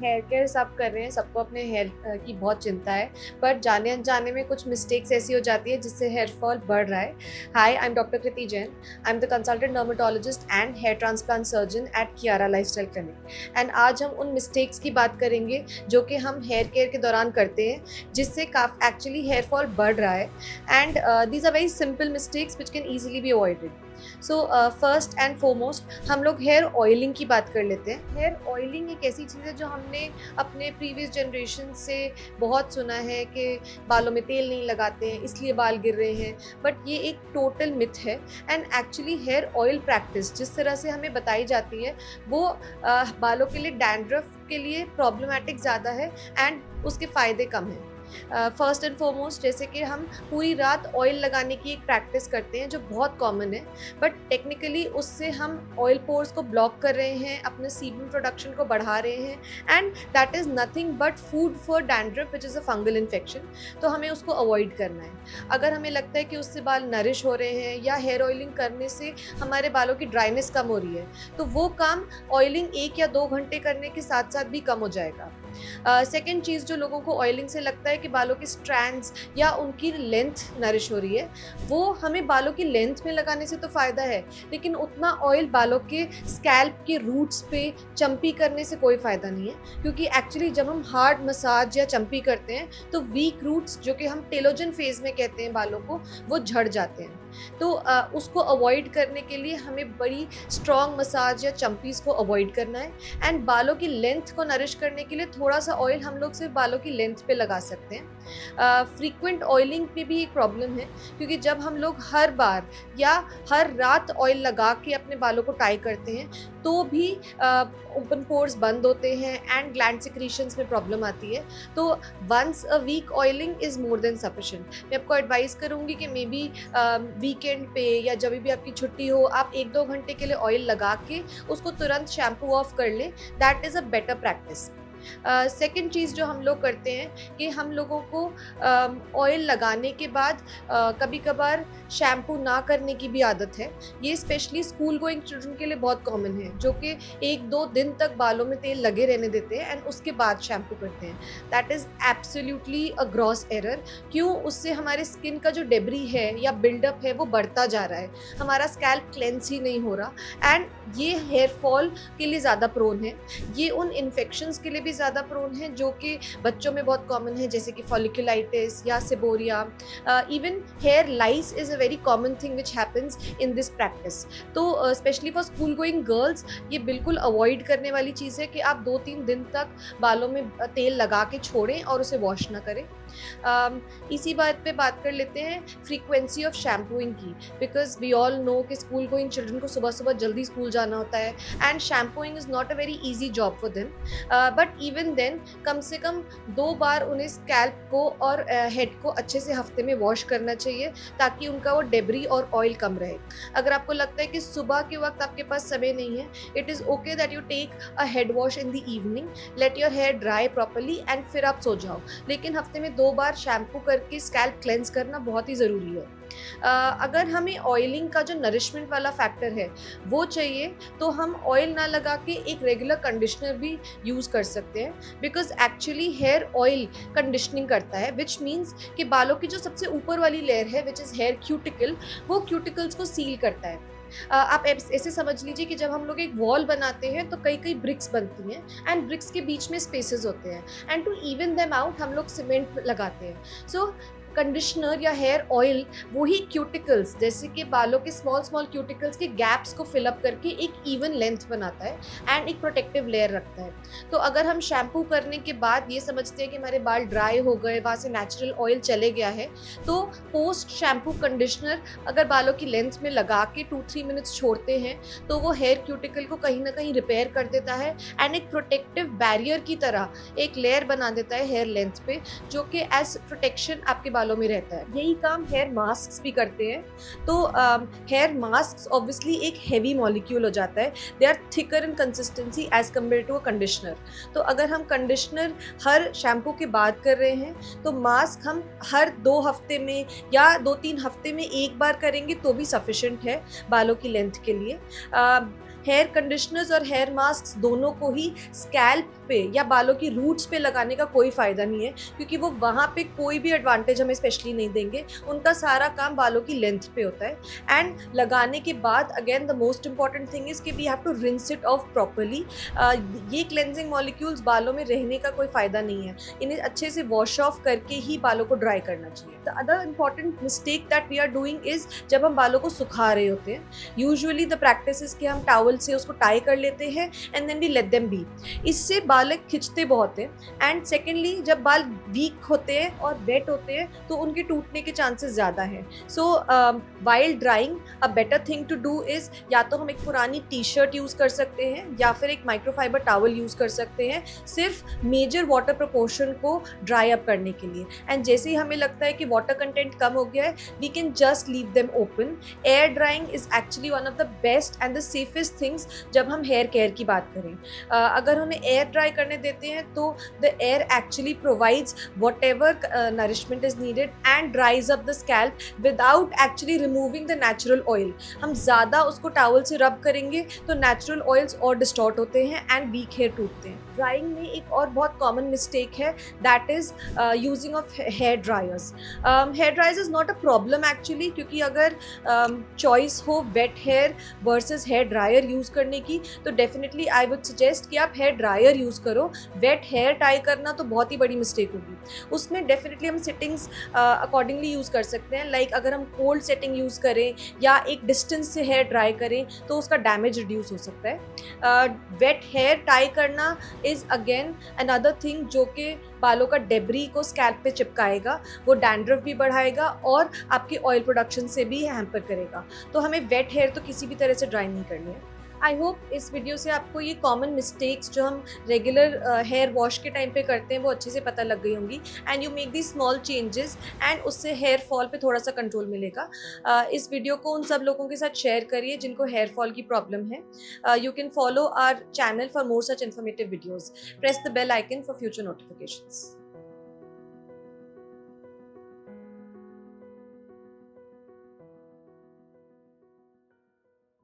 Hair care सब कर रहे हैं, सबको अपने हेयर की बहुत चिंता है, पर जाने अनजाने में कुछ मिस्टेक्स ऐसी हो जाती है जिससे हेयर फॉल बढ़ रहा है। Hi, I am doctor Kriti Jain. I am the consultant dermatologist and hair transplant surgeon at Kiara lifestyle clinic. And आज हम उन मिस्टेक्स की बात करेंगे जो कि हम हेयर केयर के दौरान करते हैं, जिससे एक्चुअली हेयर फॉल बढ़ रहा है। And these are very simple mistakes which can easily be avoided. So first and foremost हम लोग हेयर ऑयलिंग की बात कर लेते हैं। हेयर ऑयलिंग एक ऐसी चीज़ है जो हमने अपने प्रीवियस जनरेशन से बहुत सुना है कि बालों में तेल नहीं लगाते हैं इसलिए बाल गिर रहे हैं, बट ये एक टोटल मिथ है। And actually hair oil practice जिस तरह से हमें बताई जाती है वो बालों के लिए डैंड्रफ के लिए प्रॉब्लमेटिक ज़्यादा है एंड उसके फ़ायदे कम हैं। फर्स्ट एंड फॉरमोस्ट जैसे कि हम पूरी रात ऑयल लगाने की एक प्रैक्टिस करते हैं जो बहुत कॉमन है, बट टेक्निकली उससे हम ऑयल पोर्स को ब्लॉक कर रहे हैं, अपने सीबम प्रोडक्शन को बढ़ा रहे हैं and that is nothing but food for dandruff which is a fungal infection. तो हमें उसको अवॉइड करना है। अगर हमें लगता है कि उससे बाल नरिश हो रहे हैं या हेयर ऑयलिंग करने से हमारे बालों की ड्राइनेस कम हो रही है, तो वो काम ऑयलिंग 1 या 2 घंटे करने के साथ साथ भी कम हो जाएगा। सेकेंड चीज़ जो लोगों को ऑयलिंग से लगता है कि बालों की स्ट्रैंड्स या उनकी लेंथ नरिश हो रही है, वो हमें बालों की लेंथ में लगाने से तो फ़ायदा है, लेकिन उतना ऑयल बालों के स्कैल्प के रूट्स पे चंपी करने से कोई फ़ायदा नहीं है। क्योंकि एक्चुअली जब हम हार्ड मसाज या चंपी करते हैं तो वीक रूट्स जो कि हम टेलोजन फेज़ में कहते हैं बालों को, वो झड़ जाते हैं। तो उसको अवॉइड करने के लिए हमें बड़ी स्ट्रॉन्ग मसाज या चंपीज़ को अवॉइड करना है। एंड बालों की लेंथ को नरिश करने के लिए थोड़ा सा ऑयल हम लोग सिर्फ बालों की लेंथ पे लगा सकते हैं। फ्रीक्वेंट ऑयलिंग में भी एक प्रॉब्लम है, क्योंकि जब हम लोग हर बार या हर रात ऑयल लगा के अपने बालों को टाई करते हैं तो भी ओपन पोर्स बंद होते हैं एंड ग्लैंड सिक्रीशंस में प्रॉब्लम आती है। तो once a week oiling is more than sufficient. मैं आपको एडवाइस करूँगी कि मे बी वीकेंड पे या जब भी आपकी छुट्टी हो, आप 1-2 घंटे के लिए ऑयल लगा के उसको तुरंत शैम्पू ऑफ कर लें। That is a better practice. Second चीज़ जो हम लोग करते हैं कि हम लोगों को ऑयल लगाने के बाद कभी कभार शैम्पू ना करने की भी आदत है। ये स्पेशली स्कूल गोइंग चिल्ड्रन के लिए बहुत कॉमन है, जो कि 1-2 दिन तक बालों में तेल लगे रहने देते हैं एंड उसके बाद शैम्पू करते हैं। That is absolutely a gross error. क्यों? उससे हमारे स्किन का जो डेब्री है या बिल्डअप है वो बढ़ता जा रहा है, हमारा स्कैल्प क्लेंस ही नहीं हो रहा एंड ये हेयर फॉल के लिए ज़्यादा प्रोन है। ये उन इन्फेक्शंस के लिए भी ज़्यादा प्रोन है जो कि बच्चों में बहुत कॉमन है, जैसे कि फॉलिकुलाइटिस या seborrhoea. Even hair lice is a very common thing which happens in this practice. तो specially for school going girls ये बिल्कुल अवॉइड करने वाली चीज़ है कि आप 2-3 दिन तक बालों में तेल लगा के छोड़ें और उसे वॉश ना करें। इसी बात पे बात कर लेते हैं फ्रीक्वेंसी ऑफ शैम्पूइंग की, बिकॉज वी ऑल नो कि स्कूल गोइंग चिल्ड्रन को सुबह सुबह जल्दी स्कूल जाना होता है and shampooing is not a very easy job for them. But even then कम से कम 2 बार उन्हें स्कैल्प को और हेड को अच्छे से हफ्ते में वॉश करना चाहिए, ताकि उनका वो डेब्री और ऑयल कम रहे। अगर आपको लगता है कि सुबह के वक्त आपके पास समय नहीं है, it is okay that you take a head wash in the evening, let your hair dry properly and फिर आप सो जाओ। लेकिन हफ्ते में 2 बार शैम्पू करके स्कैल्प क्लेंस करना बहुत ही ज़रूरी है। अगर हमें ऑयलिंग का जो नरिशमेंट वाला फैक्टर है वो चाहिए, तो हम ऑयल ना लगा के एक रेगुलर कंडीशनर भी यूज़ कर सकते हैं, because actually hair oil conditioning करता है, विच मीन्स कि बालों की जो सबसे ऊपर वाली लेयर है विच इज़ हेयर क्यूटिकल, वो क्यूटिकल्स को सील करता है। आप ऐसे समझ लीजिए कि जब हम लोग एक वॉल बनाते हैं तो कई ब्रिक्स बनती हैं एंड ब्रिक्स के बीच में स्पेसेस होते हैं and to even them out हम लोग सीमेंट लगाते हैं। सो कंडीशनर या हेयर ऑयल वही क्यूटिकल्स, जैसे कि बालों के स्मॉल क्यूटिकल्स के गैप्स को फिलअप करके एक इवन लेंथ बनाता है एंड एक प्रोटेक्टिव लेयर रखता है। तो अगर हम शैम्पू करने के बाद ये समझते हैं कि हमारे बाल ड्राई हो गए, वहाँ से नेचुरल ऑयल चले गया है, तो पोस्ट शैम्पू कंडीशनर अगर बालों की लेंथ में लगा के 2-3 मिनट्स छोड़ते हैं तो वो हेयर क्यूटिकल को कहीं ना कहीं रिपेयर कर देता है एंड एक प्रोटेक्टिव बैरियर की तरह एक लेयर बना देता है हेयर लेंथ पे, जो कि एज प्रोटेक्शन आपके बालों में रहता है। यही काम हेयर मास्क भी करते हैं। तो हेयर मास्क ऑब्वियसली एक हेवी मॉलिक्यूल हो जाता है, they are thicker in consistency as compared to a conditioner. तो अगर हम कंडीशनर हर शैम्पू के बाद कर रहे हैं तो मास्क हम हर 2 हफ्ते में या 2-3 हफ्ते में एक बार करेंगे तो भी सफिशिएंट है बालों की लेंथ के लिए। हेयर कंडीशनर्स और हेयर मास्क दोनों को ही स्कैल्प पे या बालों की रूट्स पे लगाने का कोई फ़ायदा नहीं है, क्योंकि वो वहाँ पे कोई भी एडवांटेज हमें स्पेशली नहीं देंगे। उनका सारा काम बालों की लेंथ पे होता है। एंड लगाने के बाद again the most important thing is कि we have to rinse it off properly. ये क्लेंजिंग मॉलिक्यूल्स बालों में रहने का कोई फ़ायदा नहीं है, इन्हें अच्छे से वॉश ऑफ करके ही बालों को ड्राई करना चाहिए। The other important mistake that we are doing is जब हम बालों को सुखा रहे होते हैं, यूजुअली द प्रैक्टिस इज़ कि हम टॉवल से उसको टाई कर लेते हैं and then we let them be. इससे बाल खिंचते बहुत हैं। एंड सेकेंडली जब बाल वीक होते हैं और वेट होते हैं तो उनके टूटने के चांसेस ज़्यादा हैं। So while drying a better thing to do is, या तो हम एक पुरानी टी शर्ट यूज़ कर सकते हैं या फिर एक माइक्रोफाइबर टॉवल यूज़ कर सकते हैं, सिर्फ मेजर वाटर प्रोपोर्शन को ड्राई अप करने के लिए। एंड जैसे ही हमें लगता है कि वाटर कंटेंट कम हो गया है, we can just leave them open. Air drying is actually one of the best and the safest things जब हम हेयर केयर की बात करें। अगर हमें एयर ड्राई करने देते हैं तो the air actually provides what ever nourishment is needed and ड्राइज up the scalp without actually removing the natural oil. हम ज़्यादा उसको टॉवल से रब करेंगे तो नेचुरल ऑयल्स और डिस्टॉर्ट होते हैं एंड वीक हेयर टूटते हैं। ड्राइंग में एक और बहुत कॉमन मिस्टेक है, that is using of hair dryers. Hair dryers is not a problem actually, क्योंकि अगर चॉइस हो wet hair versus hair dryer use करने की तो डेफिनेटली आई वुड सजेस्ट कि आप हेयर ड्रायर यूज़ करो। वेट हेयर टाई करना तो बहुत ही बड़ी मिस्टेक होगी। उसमें डेफिनेटली हम सेटिंग्स अकॉर्डिंगली यूज़ कर सकते हैं। लाइक अगर हम कोल्ड सेटिंग यूज़ करें या एक डिस्टेंस से हेयर ड्राई करें तो उसका डैमेज रिड्यूस हो सकता है। वेट हेयर टाई करना इज़ अगेन अनदर थिंग जो कि बालों का डेब्री को स्कैल्प पे चिपकाएगा, वो डैंड्रफ भी बढ़ाएगा और आपके ऑयल प्रोडक्शन से भी हैम्पर करेगा। तो हमें वेट हेयर तो किसी भी तरह से ड्राई नहीं करनी है। आई होप इस वीडियो से आपको ये कॉमन मिस्टेक्स जो हम रेगुलर हेयर वॉश के टाइम पे करते हैं वो अच्छे से पता लग गई होंगी and you make the small changes and उससे हेयर फॉल पे थोड़ा सा कंट्रोल मिलेगा। इस वीडियो को उन सब लोगों के साथ शेयर करिए जिनको हेयर फॉल की प्रॉब्लम है। You can follow our channel for more such informative videos. Press the bell icon for future notifications.